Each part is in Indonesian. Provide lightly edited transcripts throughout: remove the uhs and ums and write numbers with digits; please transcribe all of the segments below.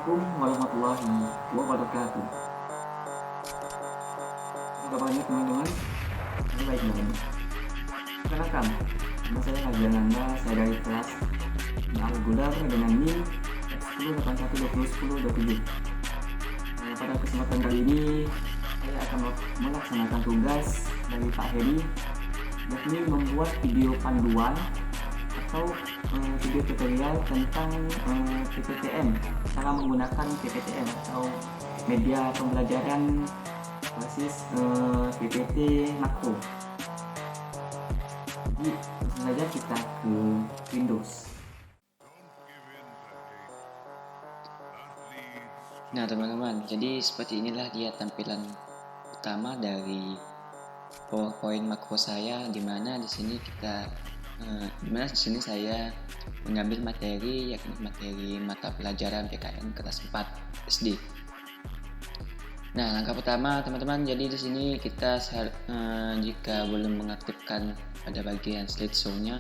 Assalamualaikum warahmatullahi wabarakatuh. Apa kabarnya teman-teman? Saya baik banget. Perkenalkan, nama saya Raja Nanda, saya dari kelas Al-Gudar dengan NIM X1081201027. Pada kesempatan kali ini, saya akan melaksanakan tugas dari Pak Heri, yakni membuat video panduan atau video tutorial tentang PPTM, cara menggunakan PPTM atau media pembelajaran basis PPT makro. Jadi langsung saja kita ke Windows. Nah teman-teman, jadi seperti inilah dia tampilan utama dari PowerPoint makro saya, dimana di sini saya mengambil materi, yakni materi mata pelajaran PKN kelas 4 SD. Nah, langkah pertama teman-teman, jadi di sini kita jika belum mengaktifkan pada bagian slideshow-nya,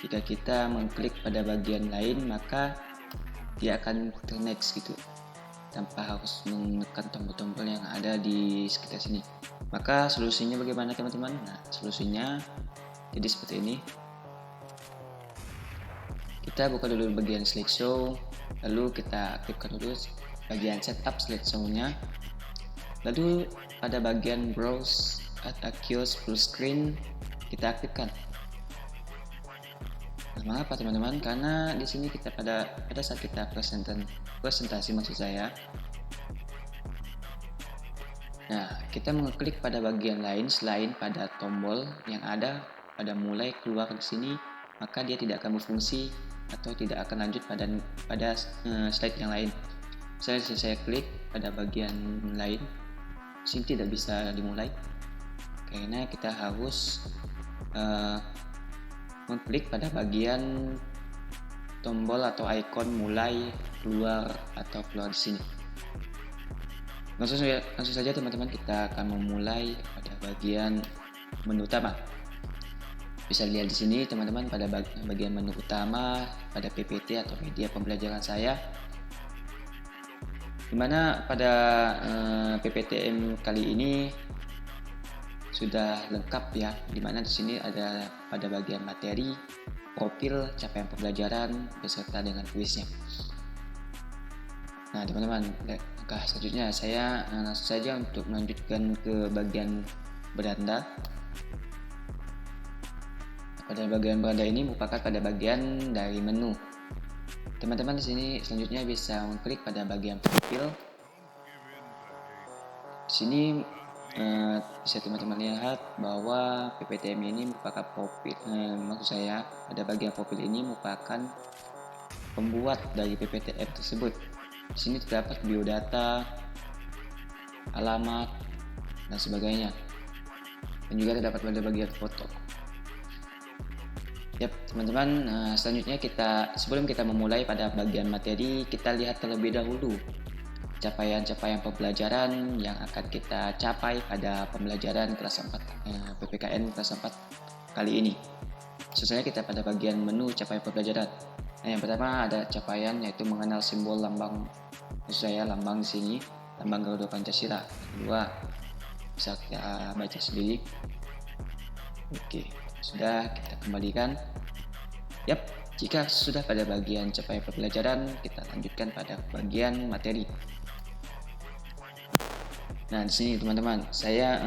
jika kita mengklik pada bagian lain maka dia akan ternext gitu tanpa harus menekan tombol-tombol yang ada di sekitar sini. Maka solusinya bagaimana teman-teman? Nah, solusinya jadi seperti ini. Kita buka dulu bagian slideshow, lalu kita aktifkan dulu bagian setup slideshow-nya. Lalu pada bagian browse at access full screen kita aktifkan. Nah, mengapa teman-teman? Karena di sini kita pada saat kita presentasi maksud saya. Nah, kita mengklik pada bagian lain selain pada tombol yang ada pada mulai keluar di sini, maka dia tidak akan berfungsi atau tidak akan lanjut pada slide yang lain. Saya klik pada bagian lain, sini tidak bisa dimulai karena kita harus mengklik pada bagian tombol atau ikon mulai keluar di sini. Langsung saja teman-teman, kita akan memulai pada bagian menu utama. Bisa lihat di sini teman-teman, pada bagian menu utama pada PPT atau media pembelajaran saya, dimana pada PPTM kali ini sudah lengkap ya, dimana di sini ada pada bagian materi, profil, capaian pembelajaran beserta dengan kuisnya. Nah teman-teman, langkah selanjutnya saya langsung saja untuk melanjutkan ke bagian beranda. Pada bagian beranda ini merupakan pada bagian dari menu. Teman-teman di sini selanjutnya bisa mengklik pada bagian profil. Di sini bisa teman-teman lihat bahwa PPTM ini merupakan profil, maksud saya pada bagian profil ini merupakan pembuat dari PPTM tersebut. Di sini terdapat biodata, alamat, dan sebagainya, dan juga terdapat pada bagian foto. Yap teman-teman, selanjutnya sebelum kita memulai pada bagian materi, kita lihat terlebih dahulu capaian-capaian pembelajaran yang akan kita capai pada pembelajaran kelas 4 PPKN kelas 4 kali ini. Selanjutnya kita pada bagian menu capaian pembelajaran. Nah, yang pertama ada capaian yaitu mengenal simbol lambang, maksud saya lambang di sini, lambang Garuda Pancasila. Kedua, bisa kita baca sendiri. Oke, sudah kita kembalikan. Yap, jika sudah pada bagian capaian pembelajaran, kita lanjutkan pada bagian materi. Nah, di sini teman-teman, saya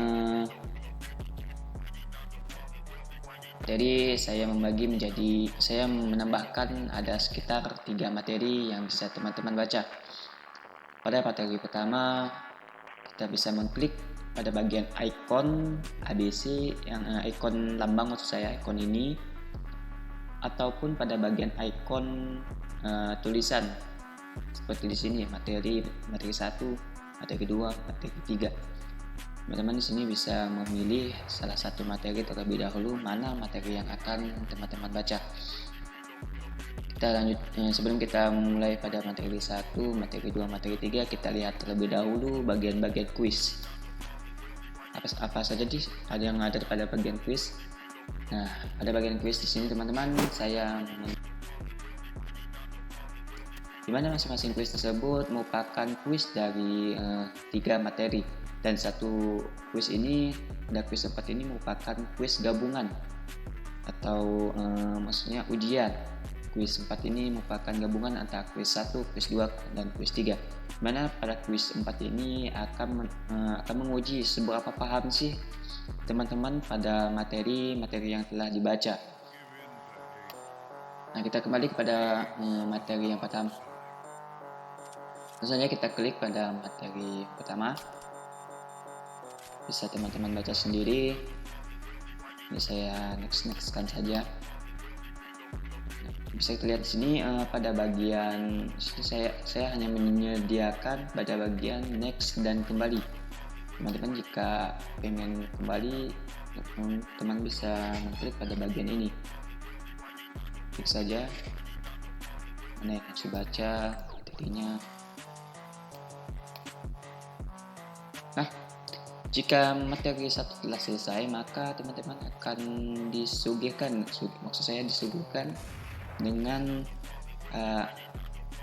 menambahkan ada sekitar 3 materi yang bisa teman-teman baca. Pada materi pertama, kita bisa mengklik pada bagian ikon ABC, yang ikon lambang maksud saya, ikon ini, ataupun pada bagian ikon tulisan seperti di sini, materi 1, materi 2, materi 3. Teman-teman di sini bisa memilih salah satu materi terlebih dahulu, mana materi yang akan teman-teman baca. Kita lanjut, sebelum kita mulai pada materi 1, materi 2, materi 3, kita lihat terlebih dahulu bagian-bagian kuis. Apa saja ada yang ada pada bagian kuis. Nah, pada bagian kuis di sini teman-teman, saya di mana masing-masing kuis tersebut merupakan kuis dari 3 materi, dan satu kuis ini, pada kuis 4 ini merupakan kuis gabungan atau maksudnya ujian. Kuis 4 ini merupakan gabungan antara kuis 1, kuis 2, dan kuis 3. Dimana pada kuis 4 ini akan menguji seberapa paham sih teman-teman pada materi yang telah dibaca. Nah, kita kembali kepada materi yang pertama. Tentu saja kita klik pada materi pertama. Bisa teman-teman baca sendiri. Ini saya next-kan saja. Bisa terlihat di sini pada bagian sini saya hanya menyediakan pada bagian next dan kembali. Teman-teman jika pengen kembali, teman bisa mengklik pada bagian ini. Klik saja mana yang harus dibaca materinya. Nah, jika materi 1 telah selesai, maka teman-teman akan disuguhkan dengan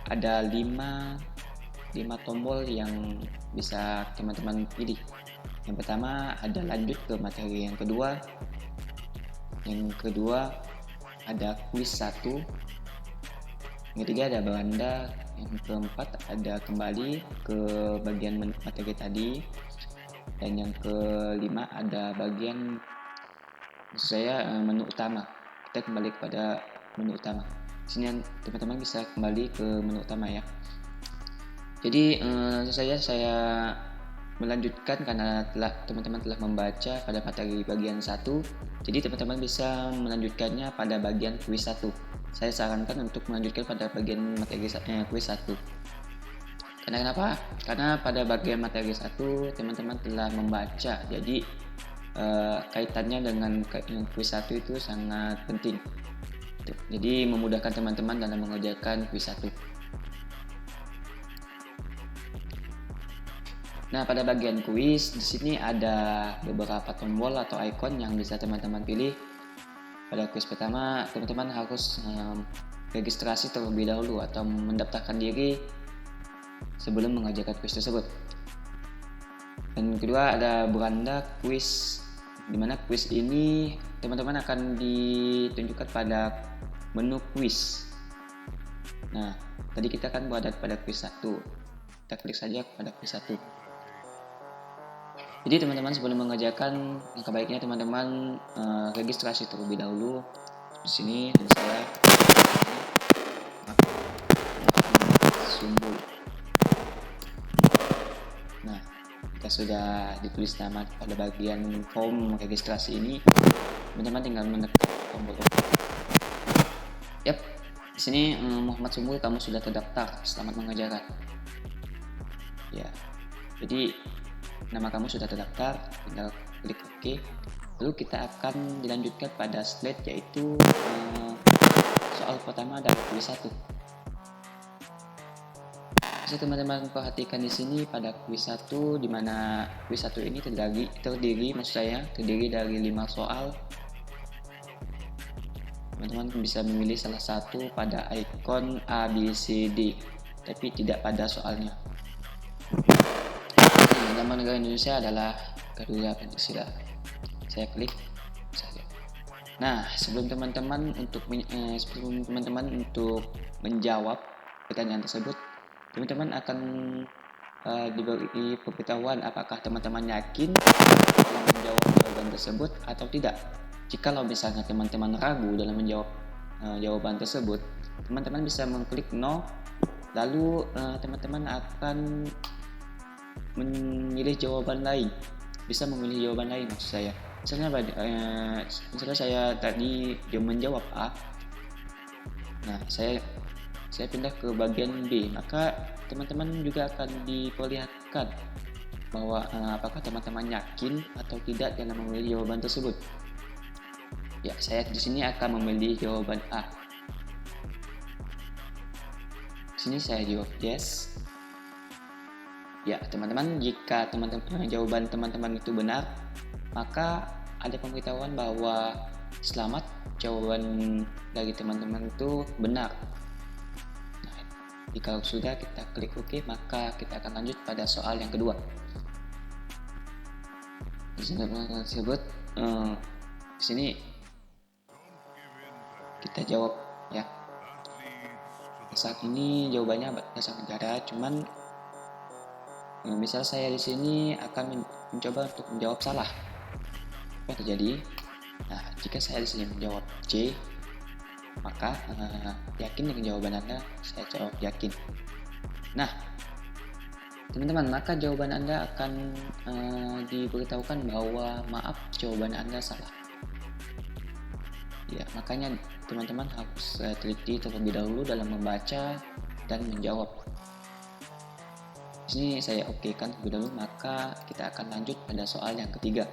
ada 5 tombol yang bisa teman-teman pilih. Yang pertama ada lanjut ke materi yang kedua. Yang kedua ada kuis 1. Yang ketiga ada beranda. Yang keempat ada kembali ke bagian materi tadi. Dan yang kelima ada bagian menu utama. Kita kembali kepada menu utama. Sini teman-teman bisa kembali ke menu utama ya. Jadi saya melanjutkan karena teman-teman telah membaca pada materi bagian 1. Jadi teman-teman bisa melanjutkannya pada bagian kuis 1. Saya sarankan untuk melanjutkan pada bagian materi kuis 1. Kenapa? Karena pada bagian materi 1 teman-teman telah membaca. Jadi kaitannya dengan kuis 1 itu sangat penting. Jadi memudahkan teman-teman dalam mengerjakan kuis 1. Nah, pada bagian kuis di sini ada beberapa tombol atau icon yang bisa teman-teman pilih. Pada kuis pertama, teman-teman harus registrasi terlebih dahulu atau mendaftarkan diri sebelum mengerjakan kuis tersebut. Dan kedua ada beranda kuis, di mana kuis ini teman-teman akan ditunjukkan pada menu kuis. Nah, tadi kita kan berada pada kuis 1. Kita klik saja pada kuis 1. Jadi teman-teman sebelum mengerjakan, langkah baiknya teman-teman registrasi terlebih dahulu. Di sini dan saya Sumbul. Nah, kita sudah ditulis nama pada bagian form registrasi ini. Teman-teman tinggal menekan tombol OK. Yap, di sini Muhammad Sumbul, kamu sudah terdaftar. Selamat mengerjakan. Ya, jadi nama kamu sudah terdaftar, tinggal klik OK. Lalu kita akan dilanjutkan pada slide, yaitu soal pertama dari kuis 1. Bisa teman-teman perhatikan di sini pada kuis 1, di mana kuis 1 ini terdiri dari 5 soal. Teman-teman bisa memilih salah satu pada ikon A, B, C, D, tapi tidak pada soalnya. Nama negara Indonesia adalah Garuda Pancasila. Saya klik saja. Nah, sebelum teman-teman untuk menjawab pertanyaan tersebut, teman-teman akan diberi pemberitahuan apakah teman-teman yakin dalam menjawab jawaban tersebut atau tidak. Jikalau misalnya teman-teman ragu dalam menjawab jawaban tersebut, teman-teman bisa mengklik no, lalu teman-teman akan memilih jawaban lain. Bisa memilih jawaban lain maksud saya. Misalnya saya tadi menjawab A. Nah, saya pindah ke bagian B, maka teman-teman juga akan diperlihatkan bahwa apakah teman-teman yakin atau tidak dalam memilih jawaban tersebut. Ya, saya di sini akan memilih jawaban A. Di sini saya jawab yes. Ya, teman-teman, jika jawaban teman-teman itu benar, maka ada pemberitahuan bahwa selamat, jawaban dari teman-teman itu benar. Nah, Jika sudah, kita klik OK, maka kita akan lanjut pada soal yang kedua. Di sini tersebut, di sini kita jawab ya. Saat ini jawabannya dasar negara, cuman misal saya di sini akan mencoba untuk menjawab salah. Apa terjadi? Nah, jika saya di sini menjawab C, maka yakin dengan jawaban Anda, saya jawab yakin. Nah, teman-teman, maka jawaban Anda akan diberitahukan bahwa maaf, jawaban Anda salah. Ya, makanya teman-teman harus teliti terlebih dahulu dalam membaca dan menjawab. Di sini saya okekan terlebih dahulu, maka kita akan lanjut pada soal yang ketiga.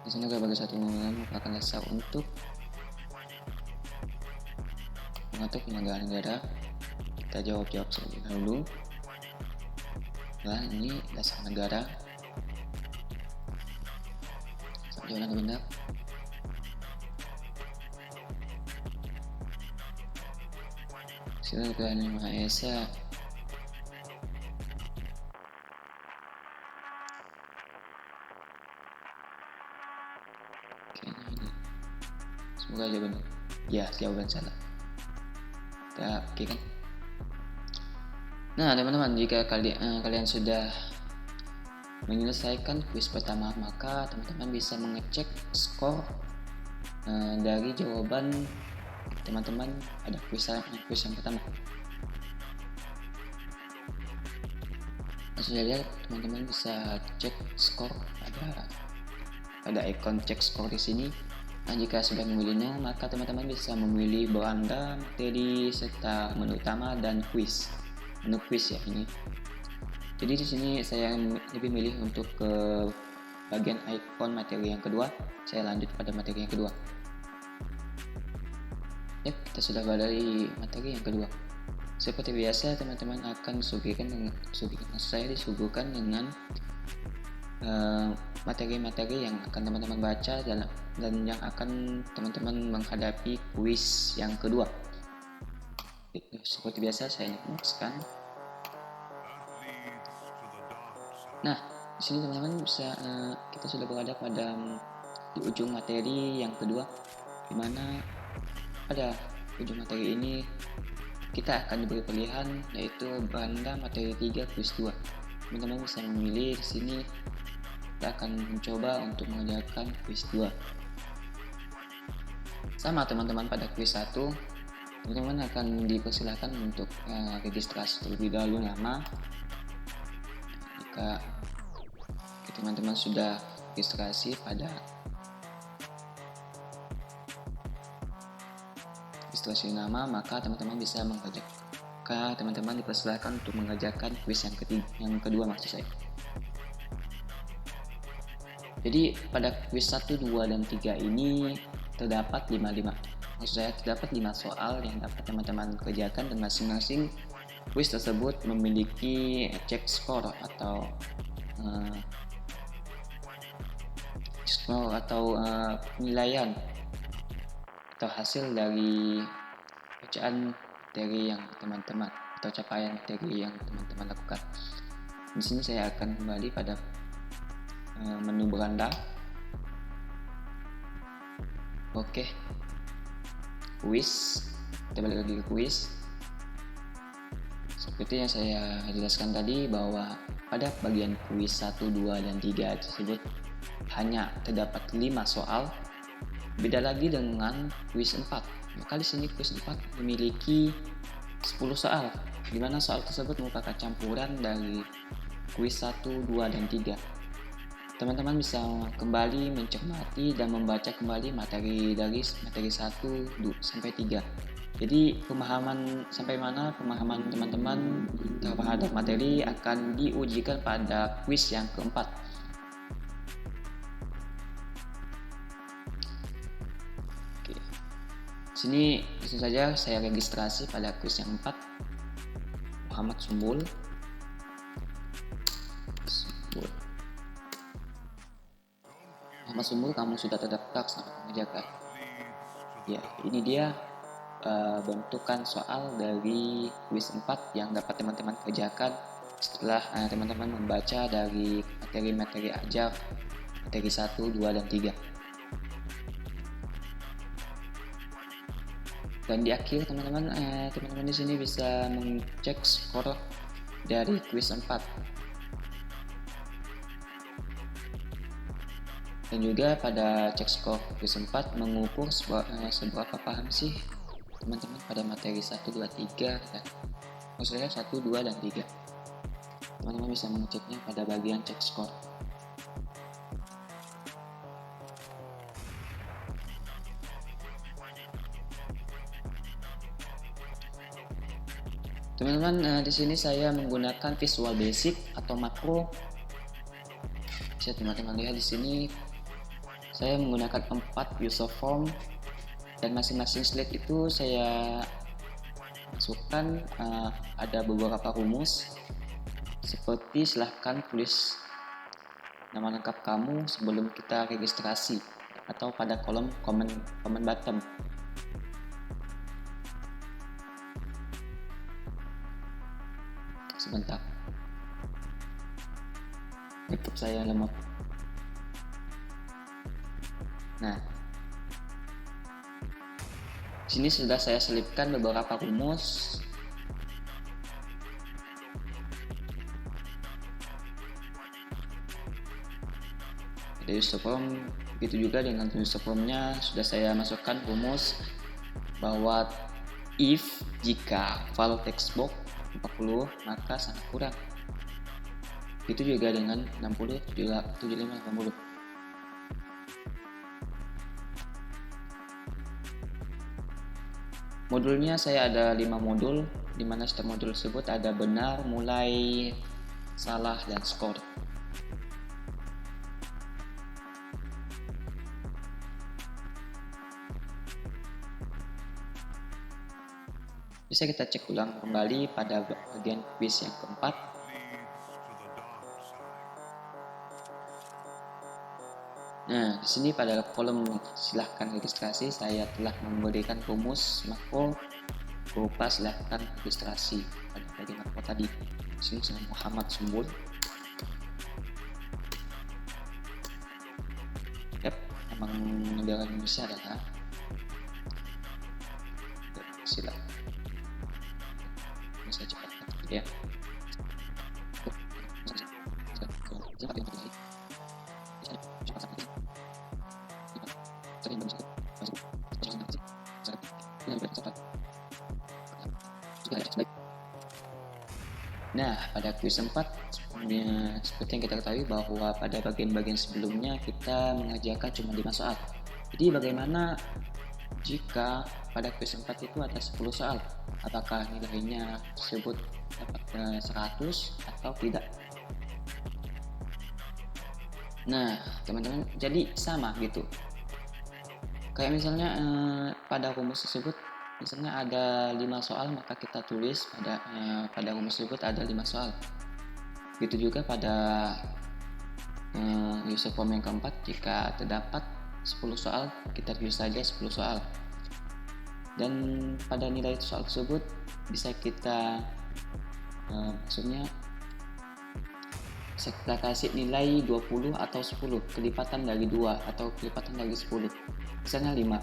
Di sini bagi satu merupakan dasar untuk mengatur penyelenggaraan negara. Kita jawab terlebih dahulu. Nah, ini dasar negara. Jawaban benar. Sila Tuhan Yang Maha Esa. Semoga jawaban benar. Ya, jawaban salah. Kita oke kan? Nah, teman-teman, jika kalian sudah menyelesaikan kuis pertama, maka teman-teman bisa mengecek skor dari jawaban teman-teman pada kuis yang pertama. Sudah lihat, teman-teman bisa cek skor pada ikon cek skor di sini. Nah, jika sudah memilihnya, maka teman-teman bisa memilih beranda, materi, serta menu utama dan kuis. Menu kuis ya ini. Jadi di sini saya lebih milih untuk ke bagian ikon materi yang kedua. Saya lanjut pada materi yang kedua. Ya, kita sudah berada di materi yang kedua. Seperti biasa, teman-teman akan disuguhkan dengan materi-materi yang akan teman-teman baca dan yang akan teman-teman menghadapi kuis yang kedua. Seperti biasa, saya infokan. Nah, di sini teman-teman bisa kita sudah berada pada di ujung materi yang kedua, di mana pada ujung materi ini kita akan diberi pilihan, yaitu beranda materi 3 kuis 2. Teman-teman bisa memilih di sini. Kita akan mencoba untuk mengerjakan kuis 2. Sama teman-teman pada kuis 1, teman-teman akan dipersilakan untuk registrasi terlebih dahulu nama. Jika teman-teman sudah registrasi pada registrasi nama, maka teman-teman bisa mengerjakan. Teman-teman dipersilakan untuk mengerjakan kuis yang kedua maksud saya. Jadi pada kuis 1, 2, dan 3 ini terdapat 5 soal yang dapat teman-teman kerjakan, dan masing-masing kuis tersebut memiliki cek skor atau penilaian atau hasil dari bacaan materi yang teman-teman atau capaian materi yang teman-teman lakukan. Di sini saya akan kembali pada menu beranda. Oke. Kuis. Kita balik lagi ke kuis. Seperti yang saya jelaskan tadi, bahwa pada bagian kuis 1, 2, dan 3 tersebut hanya terdapat 5 soal. Beda lagi dengan kuis 4. Maka di sini kuis 4 memiliki 10 soal, di mana soal tersebut merupakan campuran dari kuis 1, 2, dan 3. Teman-teman bisa kembali mencermati dan membaca kembali materi 1 sampai 3. Jadi sampai mana pemahaman teman-teman terhadap materi akan diujikan pada kuis yang keempat. Oke. Sini langsung saja saya registrasi pada kuis yang 4. Muhammad Sumbul. Muhammad Sumbul, kamu sudah terdaftar, selamat mengerjakan. Ya, ini dia bentukan soal dari kuis 4 yang dapat teman-teman kerjakan setelah teman-teman membaca dari materi-materi ajar materi 1, 2, dan 3. Dan di akhir teman-teman di sini bisa mengecek skor dari kuis 4. Dan juga pada cek skor kuis 4 mengukur seberapa paham sih teman-teman pada materi 1, 2, 3 dan maksudnya 1, 2, dan 3. Teman-teman bisa mengeceknya pada bagian cek skor. Teman-teman, di sini saya menggunakan Visual Basic atau makro. Bisa teman-teman lihat di sini saya menggunakan 4 user form dan masing-masing slide itu saya masukkan ada beberapa rumus seperti silahkan tulis nama lengkap kamu sebelum kita registrasi atau pada kolom comment button. Sebentar, laptop saya lemot. Nah, sini sudah saya selipkan beberapa rumus. Ada user form, begitu juga dengan user formnya sudah saya masukkan rumus bahwa if jika val textbox 40 maka sangat kurang. Itu juga dengan 60, 75, 80. Modulnya saya ada 5 modul, di mana setiap modul tersebut ada benar, mulai, salah, dan skor. Bisa kita cek ulang kembali pada bagian quiz yang keempat. Nah, di sini pada kolom silahkan registrasi saya telah memberikan rumus makro berupa silahkan registrasi pada bagian makro tadi. Di sini saya Muhammad Sumbul. Yap, emang negara Indonesia adalah silahkan. Bisa cepat ya. Nah, pada kuis 4 seperti yang kita ketahui bahwa pada bagian-bagian sebelumnya kita mengerjakan cuma 5 soal. Jadi bagaimana jika pada kuis 4 itu ada 10 soal? Apakah nilainya tersebut dapat 100 atau tidak? Nah, teman-teman, jadi sama gitu. Kayak misalnya pada rumus tersebut, misalnya ada 5 soal, maka kita tulis pada rumus tersebut ada 5 soal. Begitu juga pada user form yang keempat, jika terdapat 10 soal, kita tulis saja 10 soal. Dan pada nilai soal tersebut bisa kita maksudnya kita kasih nilai 20 atau 10, kelipatan dari 2 atau kelipatan dari 10. Misalnya 5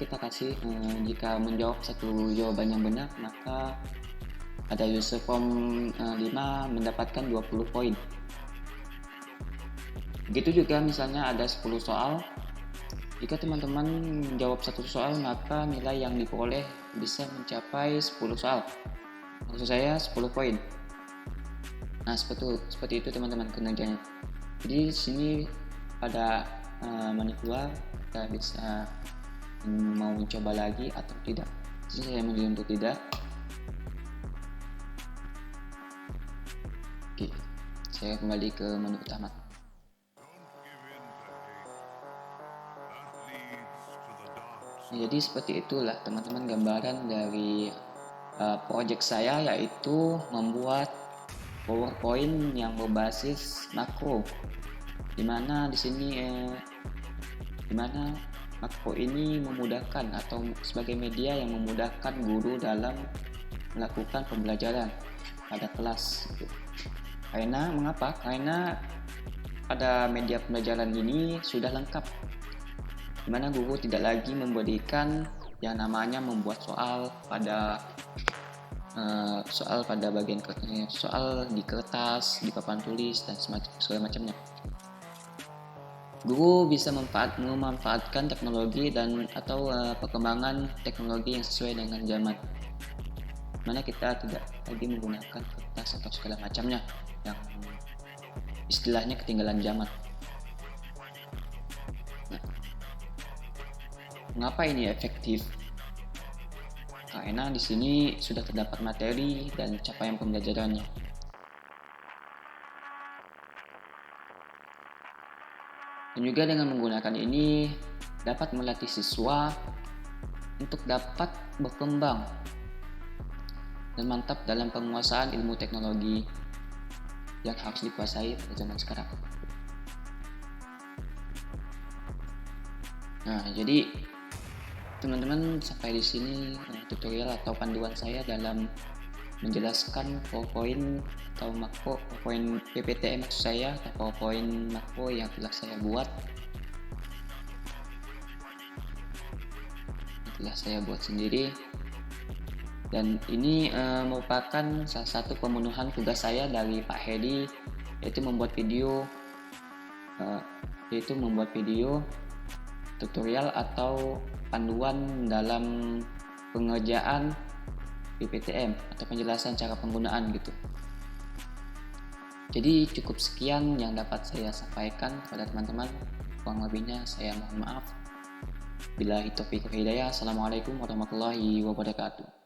kita kasih jika menjawab satu jawaban yang benar, maka pada user form 5 mendapatkan 20 poin. Begitu juga misalnya ada 10 soal. Jika teman-teman menjawab satu soal, maka nilai yang diperoleh bisa mencapai 10 soal. Maksud saya 10 poin. Nah, seperti itu teman-teman kinerjanya. Jadi di sini pada menu keluar kita bisa mau mencoba lagi atau tidak. Jadi saya memilih untuk tidak. Oke, saya kembali ke menu utama. Nah, jadi seperti itulah teman-teman gambaran dari project saya, yaitu membuat PowerPoint yang berbasis makro, dimana di sini dimana Makro ini memudahkan atau sebagai media yang memudahkan guru dalam melakukan pembelajaran pada kelas. Karena mengapa? Karena pada media pembelajaran ini sudah lengkap, di mana guru tidak lagi memberikan yang namanya membuat soal pada bagian soal di kertas, di papan tulis dan segala macamnya. Guru bisa memanfaatkan teknologi dan atau perkembangan teknologi yang sesuai dengan zaman. Mana kita tidak lagi menggunakan kertas atau segala macamnya yang istilahnya ketinggalan zaman. Nah, mengapa ini efektif? Karena di sini sudah terdapat materi dan capaian pembelajarannya. Dan juga dengan menggunakan ini dapat melatih siswa untuk dapat berkembang dan mantap dalam penguasaan ilmu teknologi yang harus dikuasai pada zaman sekarang. Nah, jadi teman-teman, sampai di sini tutorial atau panduan saya dalam menjelaskan PowerPoint atau makro, PowerPoint PPT maksud saya, atau PowerPoint makro yang telah saya buat. Sendiri, dan ini merupakan salah satu pemenuhan tugas saya dari Pak Hedi, yaitu membuat video tutorial atau panduan dalam pengerjaan PPTM atau penjelasan cara penggunaan gitu. Jadi cukup sekian yang dapat saya sampaikan kepada teman-teman. Kurang lebihnya saya mohon maaf. Billahi taufiq wal hidayah. Assalamualaikum warahmatullahi wabarakatuh.